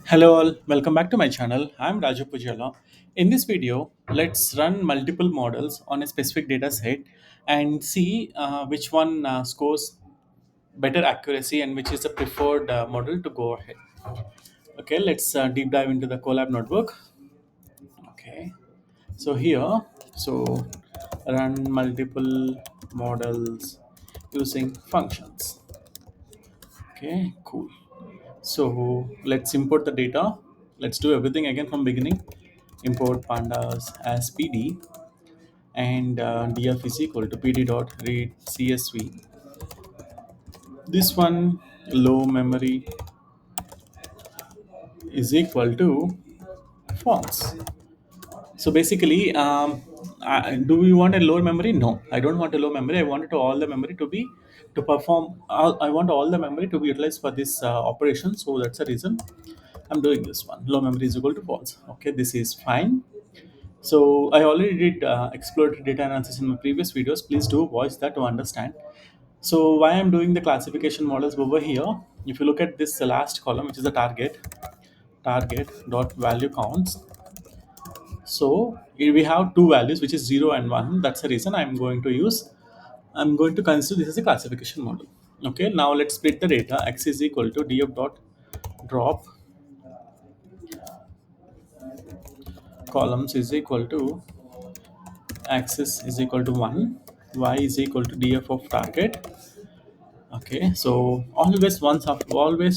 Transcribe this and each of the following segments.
Hello all, welcome back to my channel. I'm Raju Pujala. In this video, let's run multiple models on a specific data set and see which one scores better accuracy and which is the preferred model to go ahead. Okay, let's deep dive into the Colab notebook. Okay, so here, so run multiple models using functions. Okay, cool. So let's import the data. Let's do everything again from beginning. Import pandas as PD and df is equal to pd dot read csv. This one low memory is equal to false. So basically, do we want a lower memory? No, I don't want a low memory. I want all the memory to be to perform. I want all the memory to be utilized for this operation. So that's the reason I'm doing this one. Low memory is equal to false. Okay, this is fine. So I already did exploratory data analysis in my previous videos. Please do watch that to understand. So why I'm doing the classification models over here? If you look at this last column, which is the target dot value counts. So here we have two values, which is 0 and 1. That's the reason I'm going to consider this as a classification model. Okay, now let's split the data. X is equal to df dot drop columns is equal to axis is equal to 1, y is equal to df of target. Okay, so always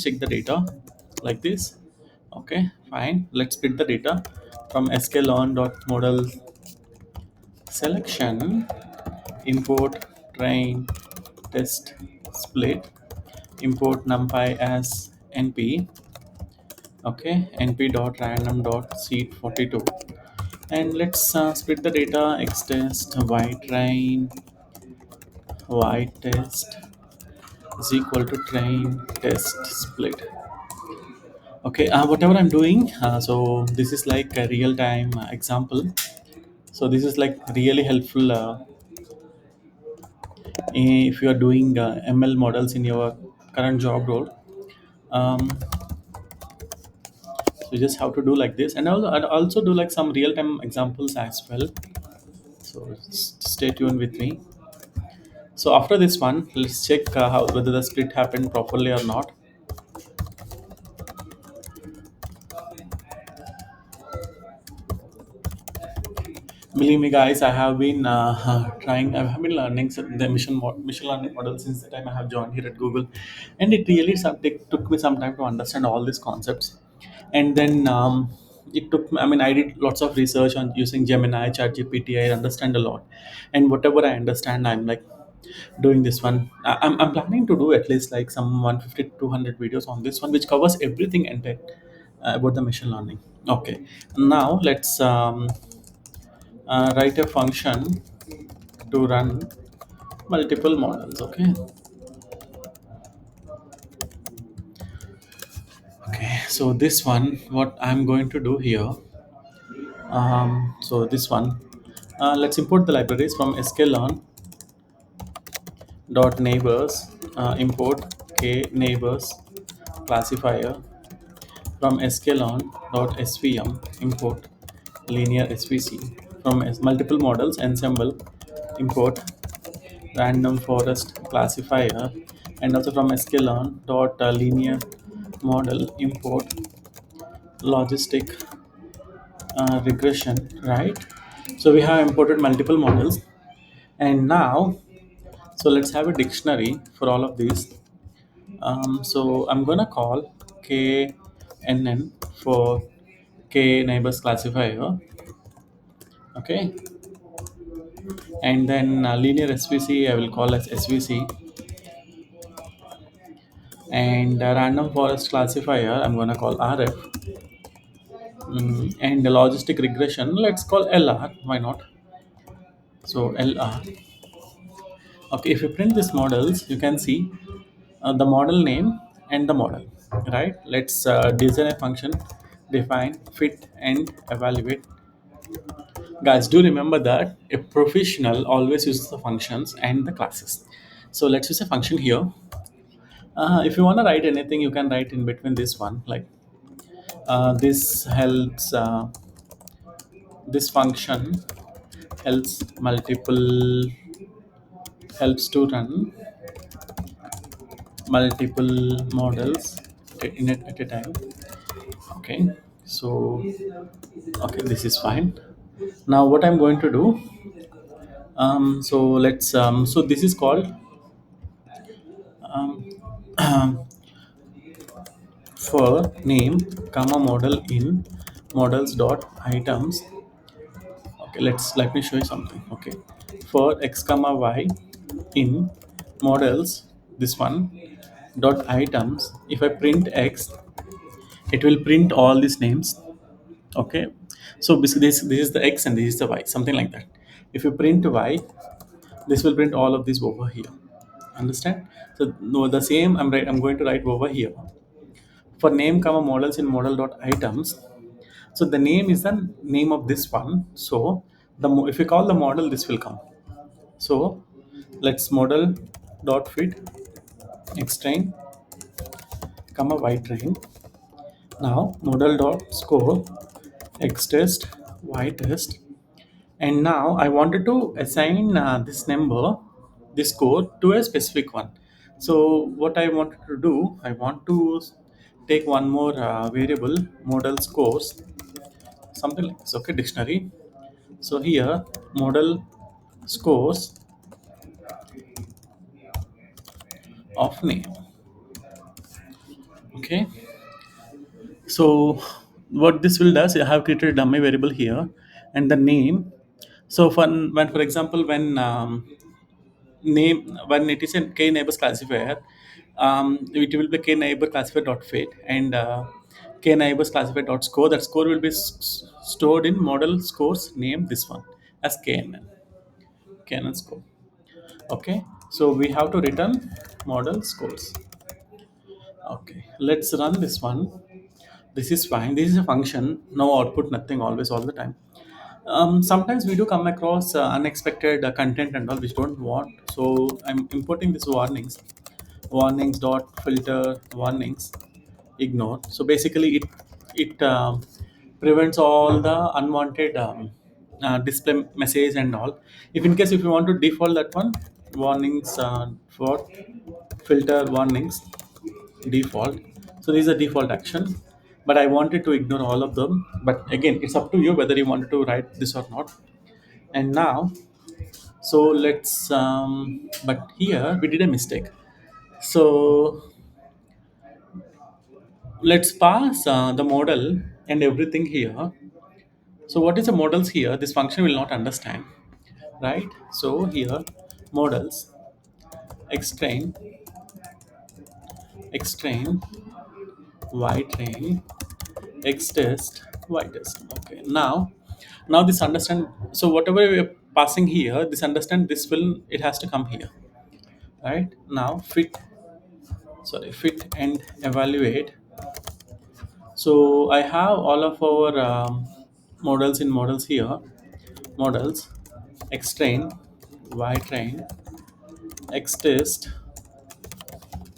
check the data like this. Okay, fine. Let's split the data from sklearn dot model selection import train test split import numpy as np. Okay, np dot random dot seed 42, and let's split the data x test y train y test is equal to train test split. Okay, whatever I'm doing, so this is like a real time example. So this is like really helpful if you are doing ml models in your current job role. um, so you just have to do like this, and I'd also do like some real time examples as well. So stay tuned with me. So after this one, let's check how whether the split happened properly or not. Believe me, guys, I have been trying. I have been learning the machine learning model since the time I have joined here at Google, and it really took me some time to understand all these concepts. And then it took. I mean, I did lots of research on using Gemini, ChatGPT. I understand a lot, and whatever I understand, I'm like doing this one. I'm planning to do at least like some 150 to 200 videos on this one, which covers everything and about the machine learning. Okay, now let's write a function to run multiple models. Okay, so this one, what I'm going to do here, so this one, let's import the libraries from sklearn dot neighbors. Import k neighbors classifier from sklearn dot svm. Import linear svc from multiple models ensemble. Import random forest classifier, and also from sklearn dot linear model. Import logistic regression, right? So we have imported multiple models, and now, so let's have a dictionary for all of these. So I'm gonna call knn for k neighbors classifier. Okay, and then linear svc I will call as svc, and random forest classifier I'm gonna call rf. And the logistic regression, let's call lr. Why not? So lr. Okay, if you print these models, you can see the model name and the model, right? Let's design a function, define, fit, and evaluate. Guys, do remember that a professional always uses the functions and the classes. So let's use a function here. If you want to write anything, you can write in between this one, like This helps. This function helps multiple helps to run multiple models at a time. Okay, so okay, this is fine. Now what I'm going to do, so this is called um, for name comma model in models dot items. Okay, let me show you something. Okay, for x comma y in models, this one dot items, if I print x, it will print all these names. Okay, so basically this is the x and this is the y, something like that. If you print y, this will print all of this over here. Understand? So no, the same I'm going to write over here for name comma models in model dot items. So the name is the name of this one. So if you call the model, this will come. So let's model dot fit x train comma y train. Now model dot score x test y test. And now I wanted to assign this number, this score, to a specific one. So what I wanted to do, I want to take one more variable, model scores, something like this. Okay, dictionary. So here model scores of name. Okay, so what this will does, I have created a dummy variable here, and the name. So when for example when it is a k neighbors classifier, it will be k neighbor classifier dot fit, and k neighbors classifier dot score. That score will be stored in model scores name, this one, as knn score. Okay, so we have to return model scores. Okay, let's run this one. This is fine, this is a function, no output, nothing, always, all the time. Sometimes we do come across unexpected content and all which don't want, so I'm importing this warnings dot filter warnings ignore. So basically it prevents all the unwanted display message and all. If in case if you want to default that one, warnings for filter warnings default. So this is a default action, but I wanted to ignore all of them. But again, it's up to you whether you wanted to write this or not. And now, so let's but here we did a mistake. So let's pass the model and everything here. So what is the models here? This function will not understand, right? So here models extrain extrain y train x test y test. Okay, now this understand. So whatever we're passing here, this understand, this will, it has to come here, right? Now fit and evaluate. So I have all of our models in models here. Models x train y train x test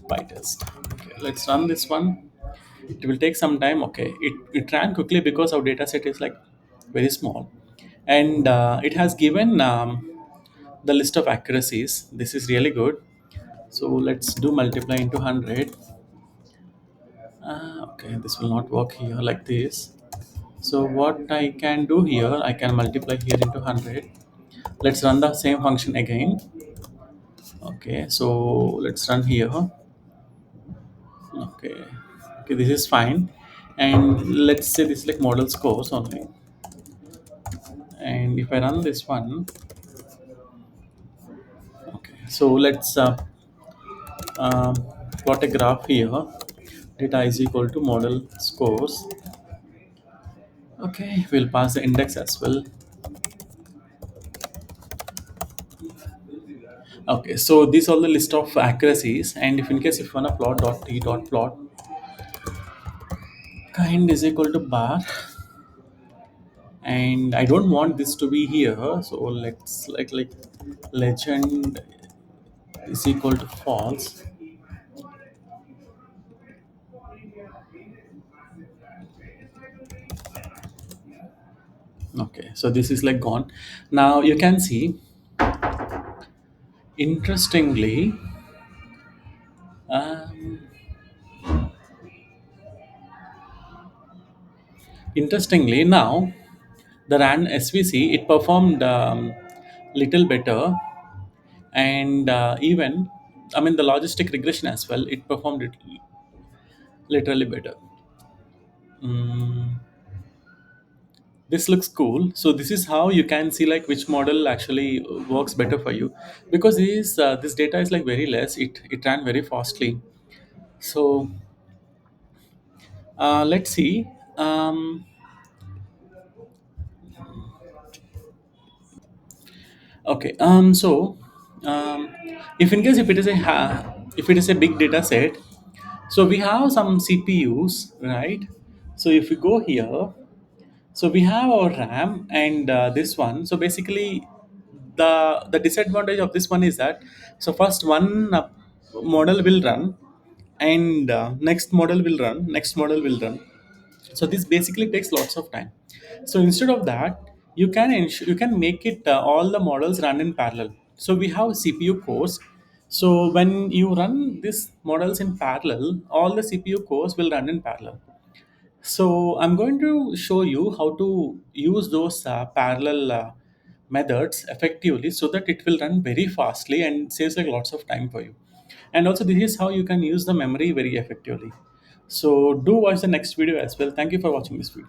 y test. Okay, let's run this one. It will take some time. Okay, it ran quickly because our data set is like very small, and it has given the list of accuracies. This is really good. So let's do multiply into 100. Okay, this will not work here like this. So what I can do here, I can multiply here into 100. Let's run the same function again. Okay, so let's run here. Okay, okay, this is fine. And let's say this is like model scores only. And if I run this one, okay, so let's um, plot a graph here. Data is equal to model scores. Okay, we'll pass the index as well. Okay, so these are the list of accuracies, and if in case if you wanna plot dot t dot plot kind is equal to bar, and I don't want this to be here, so let's like legend is equal to false. Okay, so this is like gone. Now you can see, interestingly, um, interestingly now the ran SVC, it performed little better, and even, I mean, the logistic regression as well, it performed it literally better. Mm, this looks cool. So this is how you can see like which model actually works better for you, because this data is like very less. It ran very fastly. So let's see. Um, okay. Um, if in case if it is if it is a big data set, so we have some CPUs, right? So if we go here, so we have our RAM and this one. So basically, the disadvantage of this one is that, so first one model will run, and next model will run. So this basically takes lots of time. So instead of that, you can make it all the models run in parallel. So we have CPU cores. So when you run these models in parallel, all the CPU cores will run in parallel. So I'm going to show you how to use those parallel methods effectively, so that it will run very fastly and saves like lots of time for you. And also this is how you can use the memory very effectively. So do watch the next video as well. Thank you for watching this video.